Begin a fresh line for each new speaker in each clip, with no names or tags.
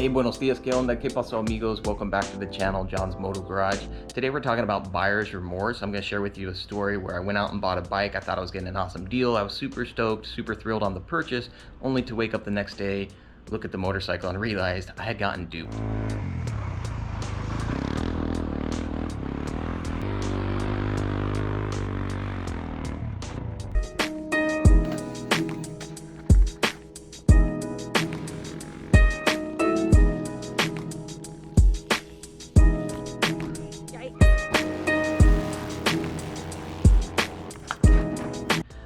Hey, buenos dias, que onda, que paso amigos? Welcome back to the channel, John's Moto Garage. Today we're talking about buyer's remorse. I'm gonna share with you a story where I went out and bought a bike. I thought I was getting an awesome deal. I was super stoked, super thrilled on the purchase, only to wake up the next day, look at the motorcycle and realized I had gotten duped.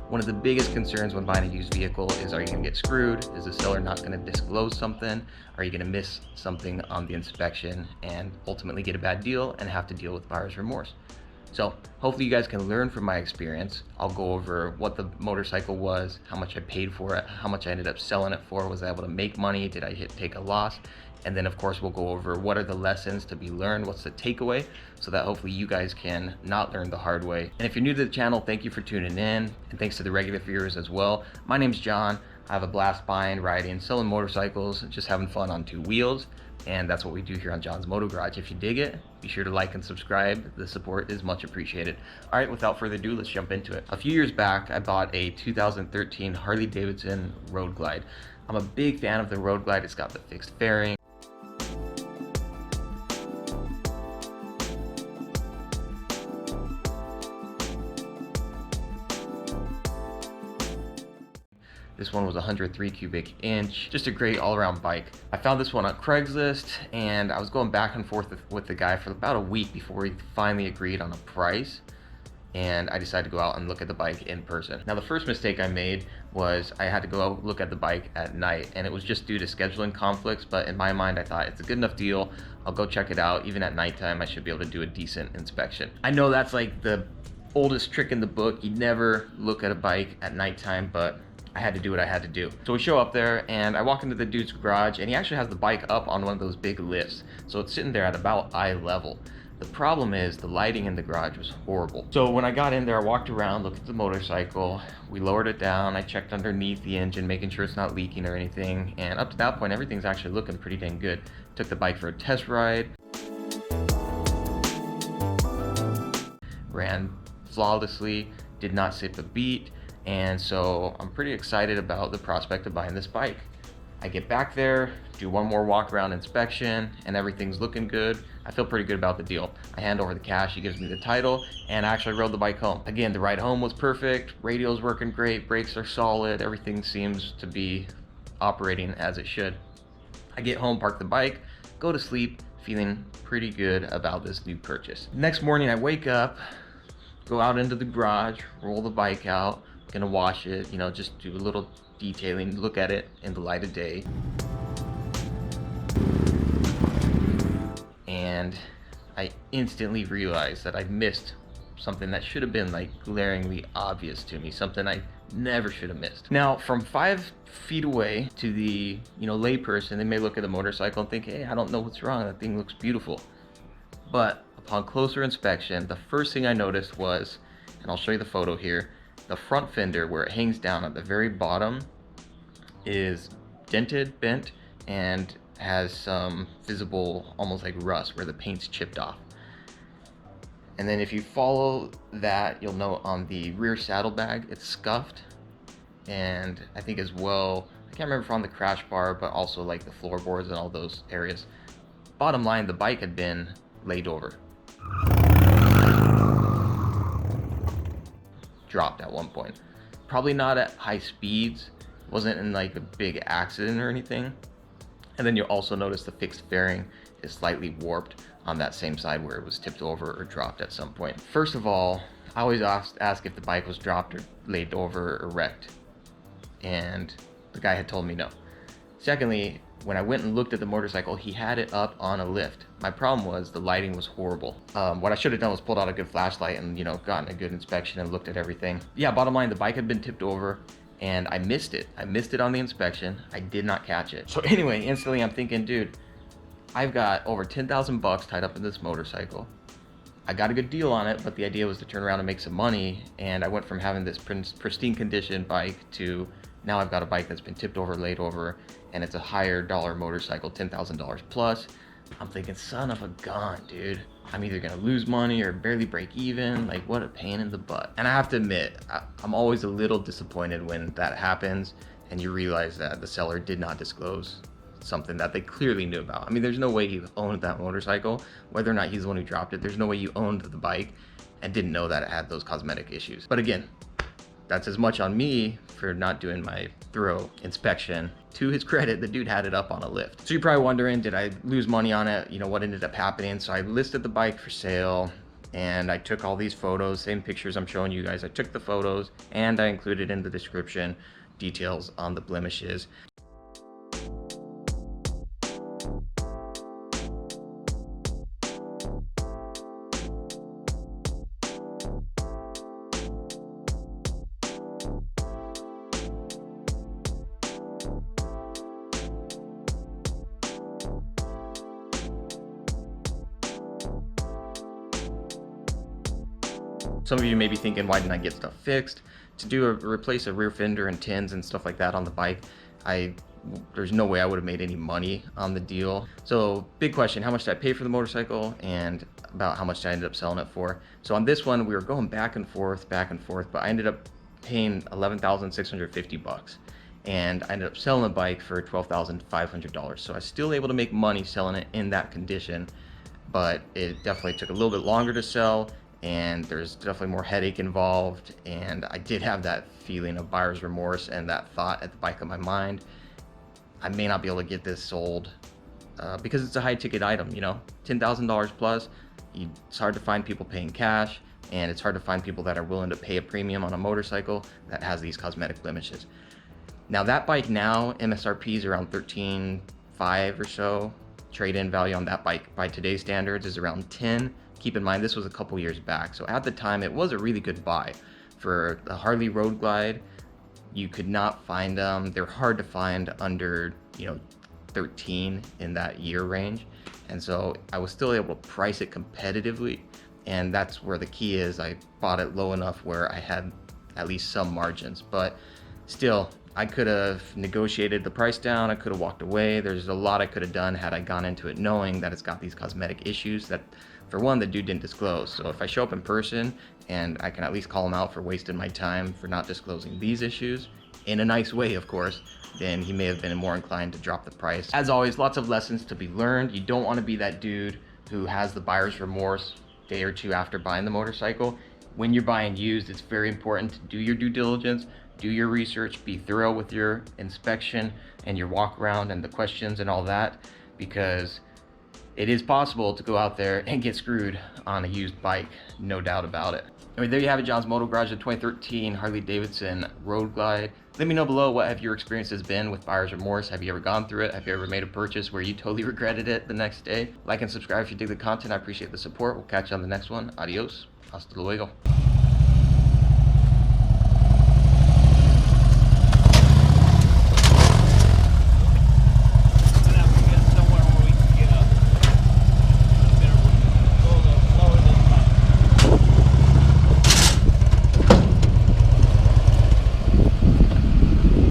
One of the biggest concerns when buying a used vehicle is, are you gonna get screwed? Is the seller not gonna disclose something? Are you gonna miss something on the inspection and ultimately get a bad deal and have to deal with buyer's remorse? So hopefully you guys can learn from my experience. I'll go over what the motorcycle was, how much I paid for it, how much I ended up selling it for, was I able to make money, did I take a loss? And then of course we'll go over what are the lessons to be learned, what's the takeaway, so that hopefully you guys can not learn the hard way. And if you're new to the channel, thank you for tuning in, and thanks to the regular viewers as well. My name's John. I have a blast buying, riding, selling motorcycles, just having fun on two wheels. And that's what we do here on John's Moto Garage. If you dig it, be sure to like and subscribe. The support is much appreciated. All right, without further ado, let's jump into it. A few years back, I bought a 2013 Harley Davidson Road Glide. I'm a big fan of the Road Glide. It's got the fixed fairing. This one was 103 cubic inch, just a great all-around bike. I found this one on Craigslist, and I was going back and forth with the guy for about a week before we finally agreed on a price, and I decided to go out and look at the bike in person. Now the first mistake I made was I had to go out look at the bike at night, and it was just due to scheduling conflicts, but in my mind I thought it's a good enough deal, I'll go check it out. Even at nighttime I should be able to do a decent inspection. I know that's like the oldest trick in the book, you never look at a bike at nighttime, but I had to do what I had to do. So we show up there and I walk into the dude's garage, and he actually has the bike up on one of those big lifts. So it's sitting there at about eye level. The problem is the lighting in the garage was horrible. So when I got in there, I walked around, looked at the motorcycle, we lowered it down, I checked underneath the engine, making sure it's not leaking or anything. And up to that point, everything's actually looking pretty dang good. Took the bike for a test ride. Ran flawlessly, did not skip a beat. And so I'm pretty excited about the prospect of buying this bike. I get back there, do one more walk around inspection, and everything's looking good. I feel pretty good about the deal. I hand over the cash, he gives me the title, and I actually rode the bike home. Again, the ride home was perfect, radio's working great, brakes are solid, everything seems to be operating as it should. I get home, park the bike, go to sleep, feeling pretty good about this new purchase. Next morning I wake up, go out into the garage, roll the bike out, gonna wash it, you know, just do a little detailing, look at it in the light of day. And I instantly realized that I missed something that should have been like glaringly obvious to me, something I never should have missed. Now, from 5 feet away to the, lay person, they may look at the motorcycle and think, hey, I don't know what's wrong, that thing looks beautiful. But upon closer inspection, the first thing I noticed was, and I'll show you the photo here, the front fender where it hangs down at the very bottom is dented, bent, and has some visible, almost like rust where the paint's chipped off. And then if you follow that, you'll note on the rear saddlebag, it's scuffed. And I think as well, I can't remember if on the crash bar, but also like the floorboards and all those areas. Bottom line, the bike had been laid over. Dropped at one point. Probably not at high speeds, wasn't in like a big accident or anything. And then you'll also notice the fixed fairing is slightly warped on that same side where it was tipped over or dropped at some point. First of all, I always ask if the bike was dropped or laid over or wrecked, and the guy had told me no. Secondly, when I went and looked at the motorcycle, he had it up on a lift. My problem was the lighting was horrible. What I should have done was pulled out a good flashlight and, gotten a good inspection and looked at everything. Yeah, bottom line, the bike had been tipped over and I missed it. I missed it on the inspection. I did not catch it. So anyway, instantly I'm thinking, dude, I've got over 10,000 bucks tied up in this motorcycle. I got a good deal on it, but the idea was to turn around and make some money. And I went from having this pristine condition bike to Now I've got a bike that's been tipped over, laid over, and it's a higher dollar motorcycle, $10,000 plus. I'm thinking, son of a gun, dude. I'm either gonna lose money or barely break even. Like, what a pain in the butt. And I have to admit, I'm always a little disappointed when that happens and you realize that the seller did not disclose something that they clearly knew about. I mean, there's no way he owned that motorcycle, whether or not he's the one who dropped it. There's no way you owned the bike and didn't know that it had those cosmetic issues. But again, that's as much on me for not doing my thorough inspection. To his credit, the dude had it up on a lift. So you're probably wondering, did I lose money on it? You know, what ended up happening? So I listed the bike for sale and I took all these photos, same pictures I'm showing you guys. I took the photos and I included in the description details on the blemishes. Some of you may be thinking, why didn't I get stuff fixed? To replace a rear fender and tins and stuff like that on the bike, there's no way I would have made any money on the deal. So big question, how much did I pay for the motorcycle and about how much did I end up selling it for? So on this one, we were going back and forth, but I ended up paying $11,650 and I ended up selling the bike for $12,500. So I was still able to make money selling it in that condition, but it definitely took a little bit longer to sell and there's definitely more headache involved, and I did have that feeling of buyer's remorse and that thought at the back of my mind, I may not be able to get this sold because it's a high ticket item, you know, $10,000 plus. It's hard to find people paying cash, and it's hard to find people that are willing to pay a premium on a motorcycle that has these cosmetic blemishes. Now that bike now, MSRP is around $13,500 or so. Trade-in value on that bike by today's standards is around $10,000. Keep in mind, this was a couple years back. So at the time, it was a really good buy. For the Harley Road Glide, you could not find them. They're hard to find under, 13 in that year range. And so I was still able to price it competitively. And that's where the key is. I bought it low enough where I had at least some margins. But still, I could have negotiated the price down. I could have walked away. There's a lot I could have done had I gone into it knowing that it's got these cosmetic issues that, for one, the dude didn't disclose. So if I show up in person and I can at least call him out for wasting my time for not disclosing these issues, in a nice way, of course, then he may have been more inclined to drop the price. As always, lots of lessons to be learned. You don't want to be that dude who has the buyer's remorse day or two after buying the motorcycle. When you're buying used, it's very important to do your due diligence, do your research, be thorough with your inspection and your walk around and the questions and all that, because it is possible to go out there and get screwed on a used bike, no doubt about it. Anyway, there you have it, John's Moto Garage, the 2013 Harley Davidson Road Glide. Let me know below, what have your experiences been with buyer's remorse? Have you ever gone through it? Have you ever made a purchase where you totally regretted it the next day? Like and subscribe if you dig the content. I appreciate the support. We'll catch you on the next one. Adios. Hasta luego.